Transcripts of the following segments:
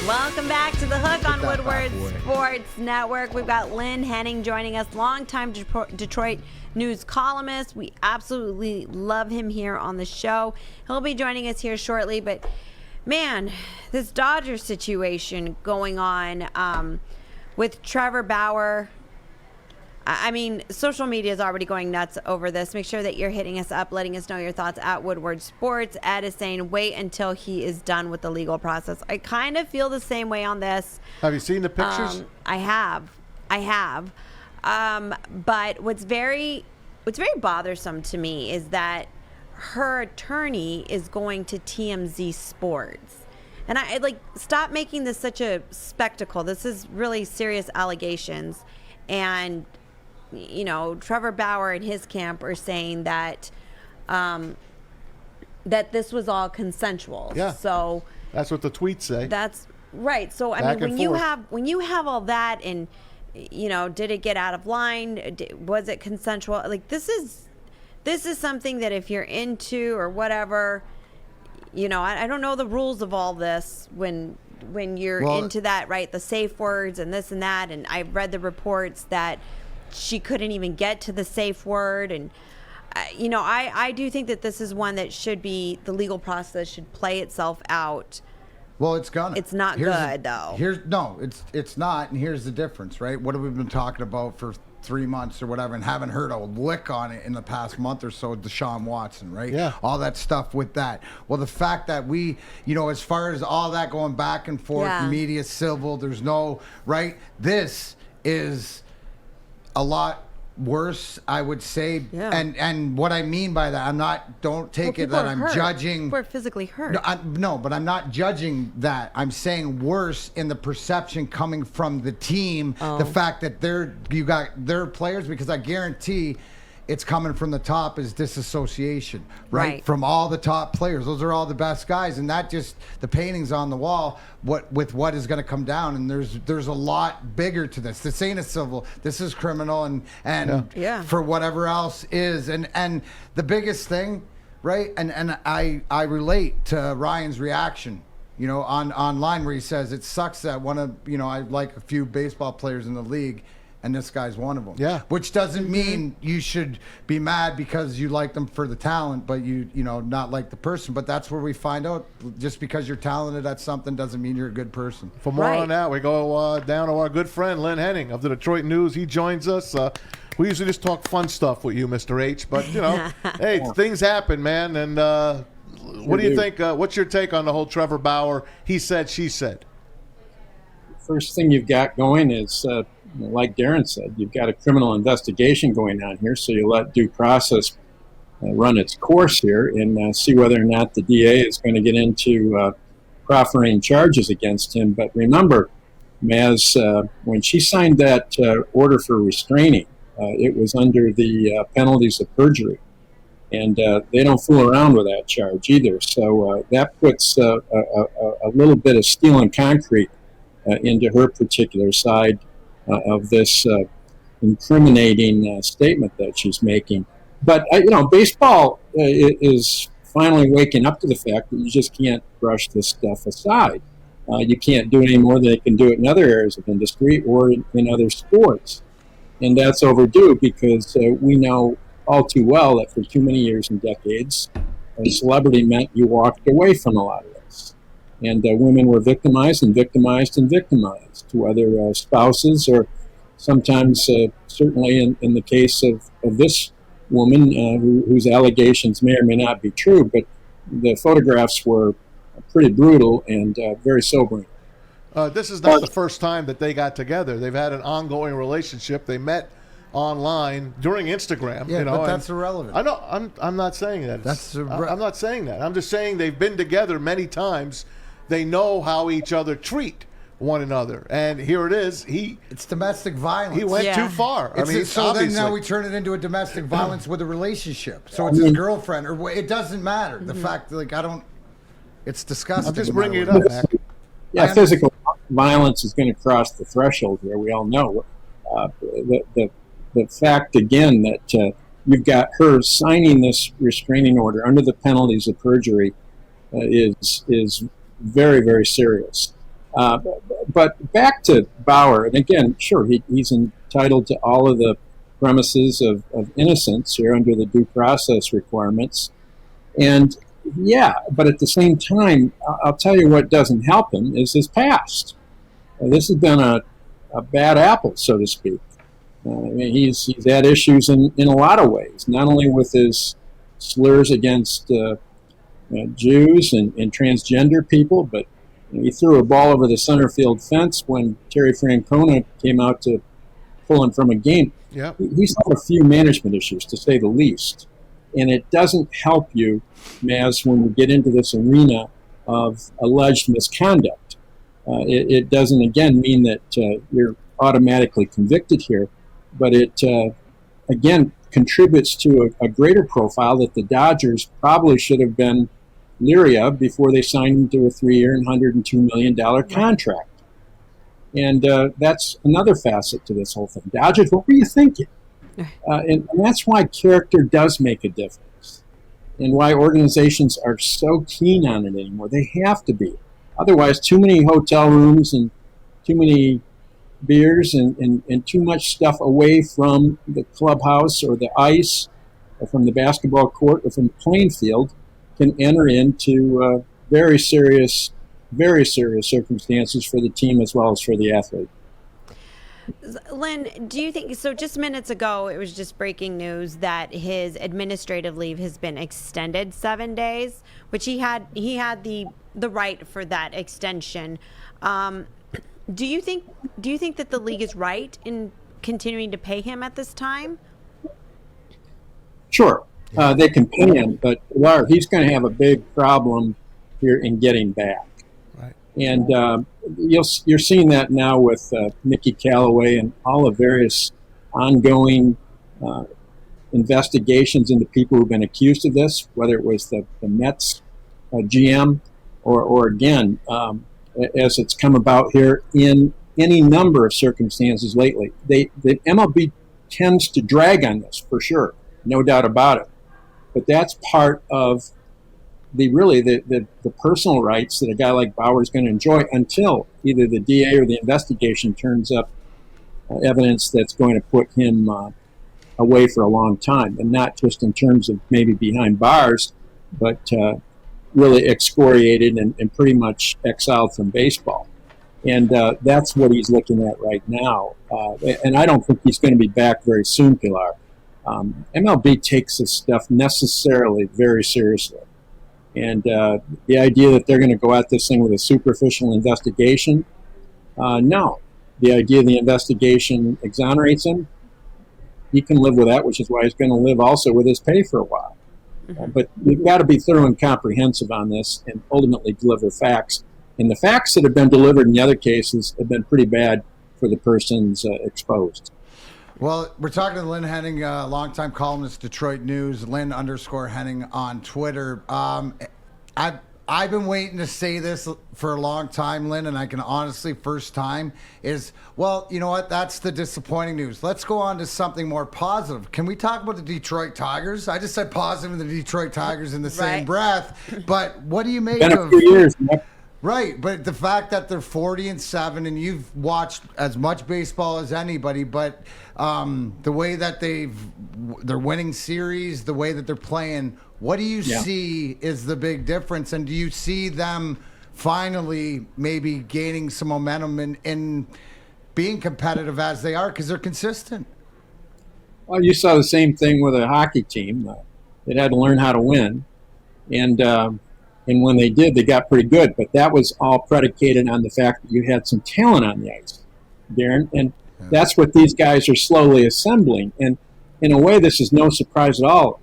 Welcome back to The Hook on Woodward Sports Network. We've got Lynn Henning joining us, longtime Detroit news columnist. We absolutely love him here on the show. He'll be joining us here shortly, but man, this Dodger situation going on with Trevor Bauer. I mean, social media is already going nuts over this. Make sure that you're hitting us up, letting us know your thoughts at Woodward Sports. Ed is saying wait until he is done with the legal process. I kind of feel the same way on this. Have you seen the pictures? I have. But what's very bothersome to me is that her attorney is going to TMZ Sports. And I stop making this such a spectacle. This is really serious allegations. And Trevor Bauer and his camp are saying that that this was all consensual. Yeah. So that's what the tweets say. That's right. So I mean, when you have all that, and did it get out of line? Was it consensual? Like this is something that if you're into or whatever, I don't know the rules of all this when you're into that, right? The safe words and this and that. And I've read the reports that she couldn't even get to the safe word. And, I do think that this is one that the legal process should play itself out. Well, it's gonna. It's not good, though. It's not. And here's the difference, right? What have we been talking about for 3 months or whatever, and haven't heard a lick on it in the past month or so? Deshaun Watson, right? Yeah. All that stuff with that. Well, the fact that we, as far as all that going back and forth, media, civil, there's no, right? This is a lot worse, I would say. Yeah. And what I mean by that, don't take it that I'm judging. We're physically hurt. No, but I'm not judging that. I'm saying worse in the perception coming from the team. Oh. The fact that you got their players, because I guarantee it's coming from the top is disassociation, right? From all the top players. Those are all the best guys. And that just, the paintings on the wall, with what is going to come down. And there's a lot bigger to this. This ain't a civil, this is criminal and for whatever else is. And the biggest thing, right? And I relate to Ryan's reaction, online, where he says it sucks that I like a few baseball players in the league, and this guy's one of them. Yeah. Which doesn't mean you should be mad because you like them for the talent, but you not like the person. But that's where we find out, just because you're talented at something doesn't mean you're a good person. For more on that, we go down to our good friend Lynn Henning of the Detroit News. He joins us. We usually just talk fun stuff with you, Mr. H. But, hey, things happen, man. And what do you think? What's your take on the whole Trevor Bauer, he said, she said? First thing you've got going is, like Darren said, you've got a criminal investigation going on here, so you let due process run its course here and see whether or not the DA is going to get into proffering charges against him. But remember, Maz, when she signed that order for restraining, it was under the penalties of perjury. And they don't fool around with that charge either. So that puts a little bit of steel and concrete into her particular side of this incriminating statement that she's making. But, baseball is finally waking up to the fact that you just can't brush this stuff aside. You can't do any more than they can do it in other areas of industry or in other sports. And that's overdue, because we know all too well that for too many years and decades, celebrity meant you walked away from a lot of this. And women were victimized and victimized and victimized, whether spouses or sometimes, certainly in the case of this woman, whose allegations may or may not be true, but the photographs were pretty brutal and very sobering. This is not the first time that they got together. They've had an ongoing relationship. They met online during Instagram. Yeah, but that's irrelevant. I know. I'm not saying that. I'm not saying that. I'm just saying they've been together many times. They know how each other treat one another, and here it is. It's domestic violence. He went too far. Then now we turn it into a domestic violence with a relationship. So it's his girlfriend, or it doesn't matter. The fact, it's disgusting. I'm just bringing it up, Mac. Yeah, physical violence is going to cross the threshold here. We all know. The fact, again, that you've got her signing this restraining order under the penalties of perjury is very, very serious. But back to Bauer, and again, sure, he's entitled to all of the premises of innocence here under the due process requirements. And yeah, but at the same time, I'll tell you what doesn't help him is his past. This has been a bad apple, so to speak. I mean, he's had issues in a lot of ways, not only with his slurs against Jews and transgender people, but he threw a ball over the center field fence when Terry Francona came out to pull him from a game. Yep. He's had a few management issues, to say the least. And it doesn't help you, Maz, when we get into this arena of alleged misconduct. It doesn't, again, mean that you're automatically convicted here, but it, again, contributes to a greater profile that the Dodgers probably should have been leery of before they signed him to a 3-year and $102 million contract. And that's another facet to this whole thing. Dodgers, what were you thinking? And that's why character does make a difference, and why organizations are so keen on it anymore. They have to be. Otherwise, too many hotel rooms and too many beers and too much stuff away from the clubhouse or the ice or from the basketball court or from the playing field can enter into very serious circumstances for the team as well as for the athlete. Lynn, do you think so? Just minutes ago, it was just breaking news that his administrative leave has been extended 7 days, which he had the right for that extension. Do you think that the league is right in continuing to pay him at this time? Sure, they can pay him, but Pilar, he's going to have a big problem here in getting back. Right. And you're seeing that now with Mickey Callaway and all the various ongoing investigations into people who've been accused of this, whether it was the Mets GM or again, as it's come about here in any number of circumstances lately. The MLB tends to drag on this, for sure, no doubt about it. But that's part of the personal rights that a guy like Bauer is going to enjoy until either the DA or the investigation turns up evidence that's going to put him away for a long time, and not just in terms of maybe behind bars, but really excoriated and pretty much exiled from baseball. And that's what he's looking at right now. And I don't think he's going to be back very soon, Pilar. MLB takes this stuff necessarily very seriously. And the idea that they're going to go at this thing with a superficial investigation, no. The idea the investigation exonerates him, he can live with that, which is why he's going to live also with his pay for a while. Mm-hmm. But you've got to be thorough and comprehensive on this and ultimately deliver facts. And the facts that have been delivered in the other cases have been pretty bad for the persons exposed. Well, we're talking to Lynn Henning, longtime columnist, Detroit News, Lynn_Henning on Twitter. I've been waiting to say this for a long time, Lynn, and I can honestly, first time is, well, you know what? That's the disappointing news. Let's go on to something more positive. Can we talk about the Detroit Tigers? I just said positive in the Detroit Tigers in the same breath, but what do you make of... Been a few years, Nick. Right, but the fact that they're 40-7, and you've watched as much baseball as anybody, but the way that they're winning series, the way that they're playing, what do you see is the big difference? And do you see them finally maybe gaining some momentum in being competitive as they are, because they're consistent? Well, you saw the same thing with a hockey team. It had to learn how to win, and when they did, they got pretty good. But that was all predicated on the fact that you had some talent on the ice, Darren. And that's what these guys are slowly assembling. And in a way, this is no surprise at all.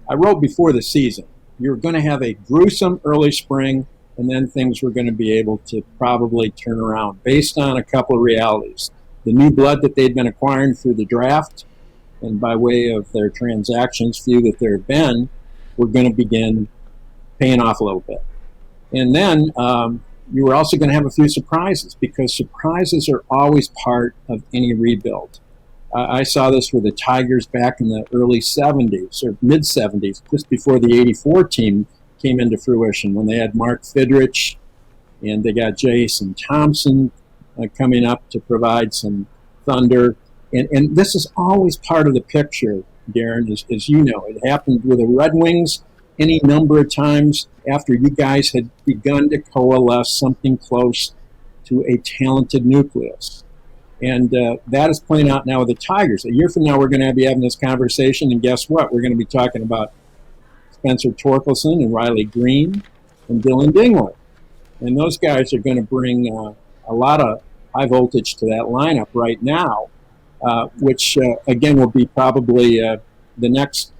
I wrote before the season, you're going to have a gruesome early spring, and then things were going to be able to probably turn around based on a couple of realities. The new blood that they'd been acquiring through the draft, and by way of their transactions, few that there have been, were going to begin paying off a little bit. And then you were also going to have a few surprises, because surprises are always part of any rebuild. I saw this with the Tigers back in the early 70s or mid 70s, just before the 84 team came into fruition, when they had Mark Fidrich and they got Jason Thompson coming up to provide some thunder. And this is always part of the picture, Darren, as you know. It happened with the Red Wings any number of times after you guys had begun to coalesce something close to a talented nucleus. And that is playing out now with the Tigers. A year from now, we're going to be having this conversation, and guess what? We're going to be talking about Spencer Torkelson and Riley Green and Dylan Dingler. And those guys are going to bring a lot of high voltage to that lineup right now, which, again, will be probably the next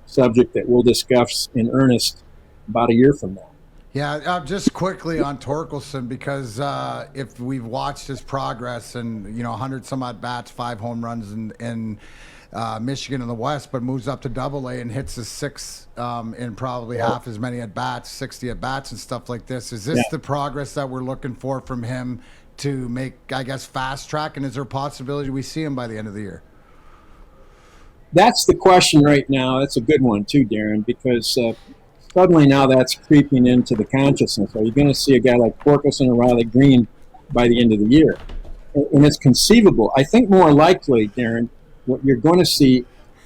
subject that we'll discuss in earnest about a year from now. Yeah, just quickly on Torkelson, because if we've watched his progress and, 100 some odd bats, 5 home runs in Michigan in the West, but moves up to Double-A and hits his 6 in probably half as many at bats, 60 at bats and stuff like this. Is this the progress that we're looking for from him to make, I guess, fast track? And is there a possibility we see him by the end of the year? That's the question right now. That's a good one too, Darren, because suddenly now that's creeping into the consciousness. Are you going to see a guy like Torkelson or Riley Green by the end of the year? And it's conceivable. I think more likely, Darren, what you're going to see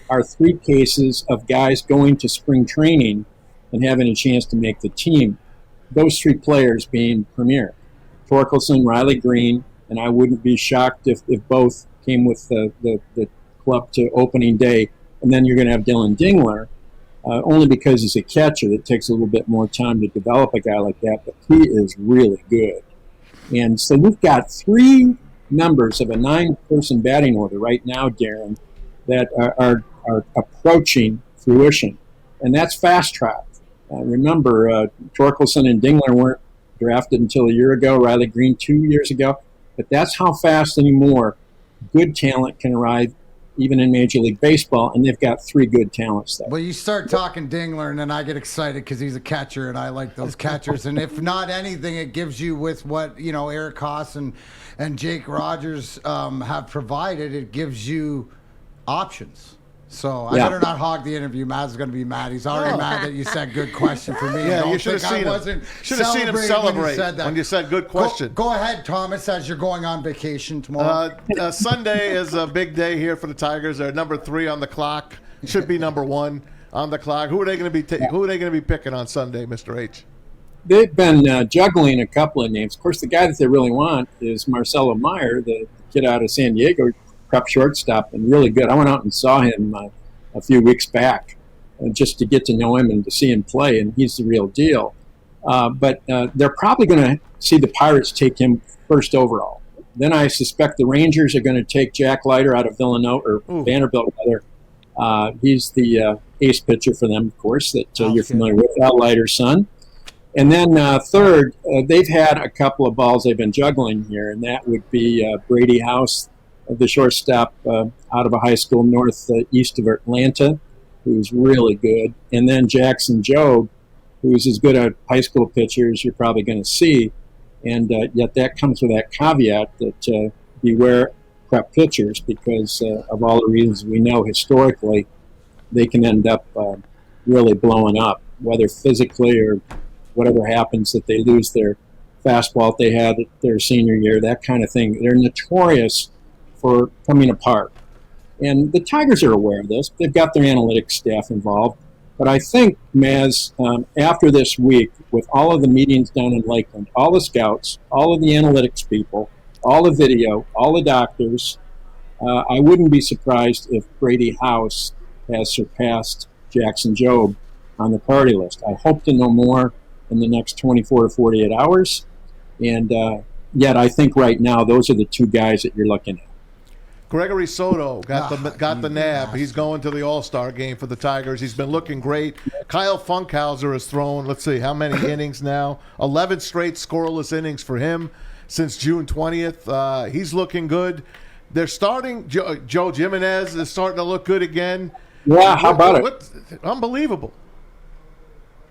are 3 cases of guys going to spring training and having a chance to make the team. Those 3 players being premier. Torkelson, Riley Green, and I wouldn't be shocked if both came with the club to opening day. And then you're going to have Dylan Dingler, only because he's a catcher. That takes a little bit more time to develop a guy like that, but he is really good. And so we've got 3 members of a 9-person batting order right now, Darren, that are approaching fruition. And that's fast track. Remember, Torkelson and Dingler weren't drafted until a year ago, Riley Green 2 years ago. But that's how fast anymore good talent can arrive, even in Major League Baseball, and they've got 3 good talents there. Well, you start talking Dingler, and then I get excited because he's a catcher, and I like those catchers. And if not anything, it gives you with what, Eric Haas and Jake Rogers have provided, it gives you options. So I better not hog the interview. Matt's going to be mad. He's already mad that you said good question for me. Yeah, you should have seen him. Should have seen him celebrate when you said good question. Go ahead, Thomas, as you're going on vacation tomorrow. Sunday is a big day here for the Tigers. They're number 3 on the clock. Should be number 1 on the clock. Who are they going to be picking on Sunday, Mr. H? They've been juggling a couple of names. Of course, the guy that they really want is Marcelo Meyer, the kid out of San Diego, prep shortstop, and really good. I went out and saw him a few weeks back just to get to know him and to see him play, and he's the real deal. But they're probably going to see the Pirates take him first overall. Then I suspect the Rangers are going to take Jack Leiter out of Villanova, or Vanderbilt, rather. He's the ace pitcher for them, of course, that you're familiar with, Al Leiter's son. And then third, they've had a couple of balls they've been juggling here, and that would be Brady House, the shortstop out of a high school northeast of Atlanta, who's really good. And then Jackson Jobe, who's as good a high school pitcher as you're probably going to see. And yet that comes with that caveat that beware prep pitchers, because of all the reasons we know historically, they can end up really blowing up, whether physically or whatever happens, that they lose their fastball they had at their senior year, that kind of thing. They're notorious for coming apart. And the Tigers are aware of this. They've got their analytics staff involved. But I think, Maz, after this week, with all of the meetings down in Lakeland, all the scouts, all of the analytics people, all the video, all the doctors, I wouldn't be surprised if Brady House has surpassed Jackson Jobe on the priority list. I hope to know more in the next 24 to 48 hours. And yet I think right now those are the 2 guys that you're looking at. Gregory Soto got the nab. He's going to the All-Star game for the Tigers. He's been looking great. Kyle Funkhauser has thrown, let's see, how many innings now? 11 straight scoreless innings for him since June 20th. He's looking good. They're starting, Joe Jimenez is starting to look good again. Yeah, how about it? Unbelievable.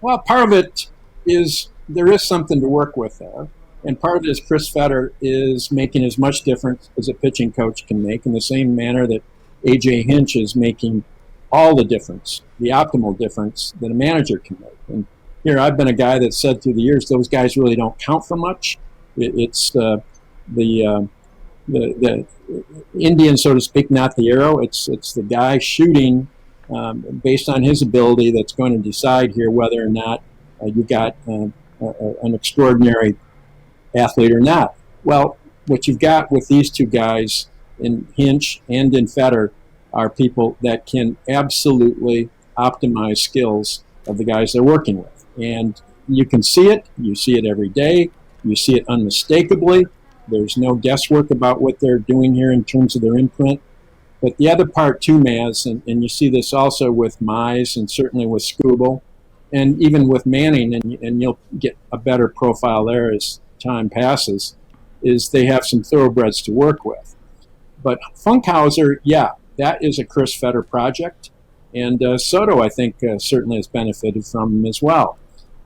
Well, part of it is there is something to work with there. And part of it is Chris Fetter is making as much difference as a pitching coach can make, in the same manner that A.J. Hinch is making all the difference, the optimal difference that a manager can make. And here, I've been a guy that said through the years those guys really don't count for much. It's the Indian, so to speak, not the arrow. It's the guy shooting based on his ability that's going to decide here whether or not you got an extraordinary athlete or not. Well, what you've got with these two guys in Hinch and in Fetter are people that can absolutely optimize skills of the guys they're working with. And you can see it. You see it every day. You see it unmistakably. There's no guesswork about what they're doing here in terms of their imprint. But the other part too, Maz, and you see this also with Mize and certainly with Scooble, and even with Manning, and you'll get a better profile there as time passes, is they have some thoroughbreds to work with. But Funkhauser, yeah, that is a Chris Fetter project. And Soto, I think, certainly has benefited from him as well.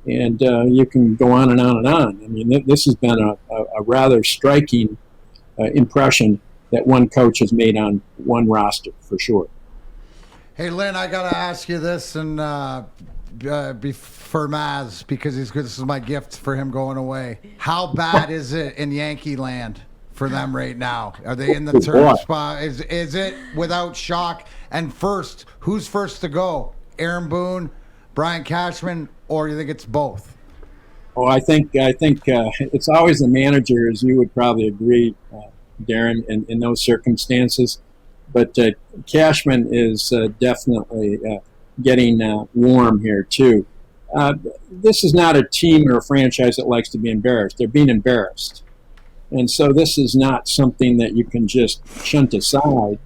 And you can go on and on and on. I mean, this has been a rather striking impression that one coach has made on one roster, for sure. Hey, Lynn, I got to ask you this, and for Maz, because this is my gift for him going away. How bad is it in Yankee land for them right now? Are they in the third spot? Is it without shock? And first, who's first to go? Aaron Boone, Brian Cashman, or you think it's both? Oh, I think it's always the manager, as you would probably agree, Darren, in those circumstances. But Cashman is definitely getting warm here too. This is not a team or a franchise that likes to be embarrassed. They're being embarrassed. And so this is not something that you can just shunt aside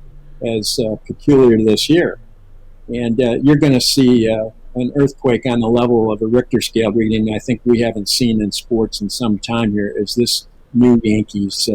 as peculiar to this year. And you're going to see an earthquake on the level of a Richter scale reading I think we haven't seen in sports in some time here, as this new Yankees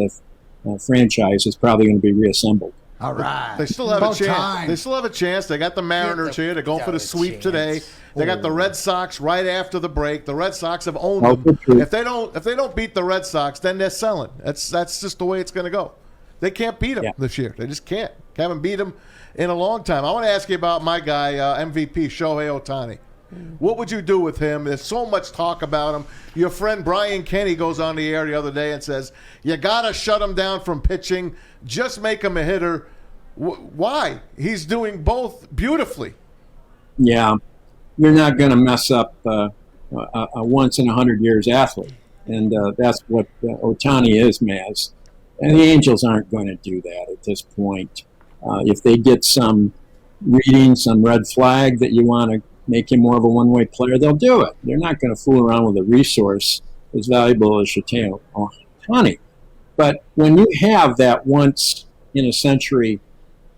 franchise is probably going to be reassembled. All right. They still have a chance. They still have a chance. They got the Mariners here. They're going for the sweep today. They got the Red Sox right after the break. The Red Sox have owned them. If they don't beat the Red Sox, then they're selling. That's just the way it's going to go. They can't beat them this year. They just can't. Haven't beat them in a long time. I want to ask you about my guy, MVP Shohei Ohtani. What would you do with him? There's so much talk about him. Your friend Brian Kenny goes on the air the other day and says, you got to shut him down from pitching. Just make him a hitter. Why? He's doing both beautifully. Yeah. You're not going to mess up a once in 100 years athlete. And that's what Ohtani is, Maz. And the Angels aren't going to do that at this point. If they get some reading, some red flag that you want to make him more of a one-way player, they'll do it. They're not going to fool around with a resource as valuable as Shohei Ohtani. But when you have that once-in-a-century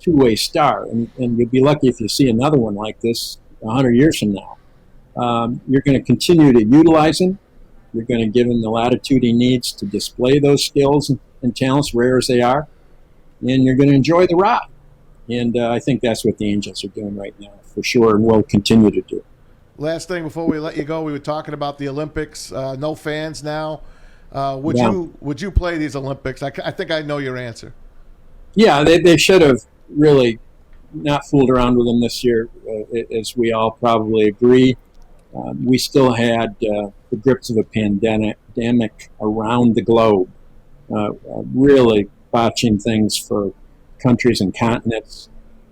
two-way star, and you'll be lucky if you see another one like this 100 years from now, you're going to continue to utilize him. You're going to give him the latitude he needs to display those skills and talents, rare as they are, and you're going to enjoy the ride. And I think that's what the Angels are doing right now, for sure, and will continue to do. Last thing before we let you go, we were talking about the Olympics. No fans now. Would you play these Olympics? I think I know your answer. Yeah, they should have really not fooled around with them this year, as we all probably agree. We still had the grips of a pandemic around the globe, really botching things for countries and continents.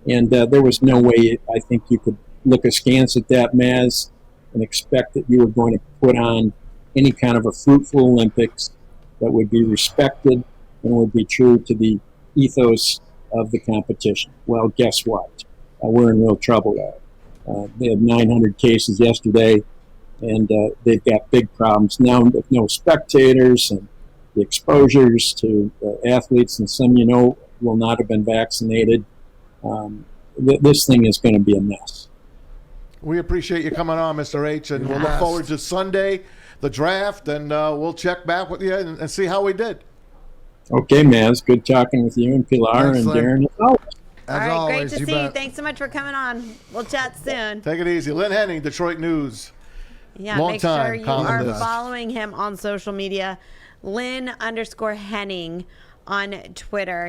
And there was no way, I think, you could look askance at that, Maz, and expect that you were going to put on any kind of a fruitful Olympics that would be respected and would be true to the ethos of the competition. Well, guess what? We're in real trouble there. They had 900 cases yesterday, and they've got big problems now with no spectators, and the exposures to athletes, and some, will not have been vaccinated. This thing is going to be a mess. We appreciate you coming on, Mr. H, and we'll look forward to Sunday, the draft, and we'll check back with you and see how we did. Okay, Maz. Good talking with you and Pilar. Thanks, and Darren. All right, great to see you. Thanks so much for coming on. We'll chat soon. Take it easy. Lynn Henning, Detroit News. Yeah, make sure you are following him on social media. Lynn_Henning on Twitter.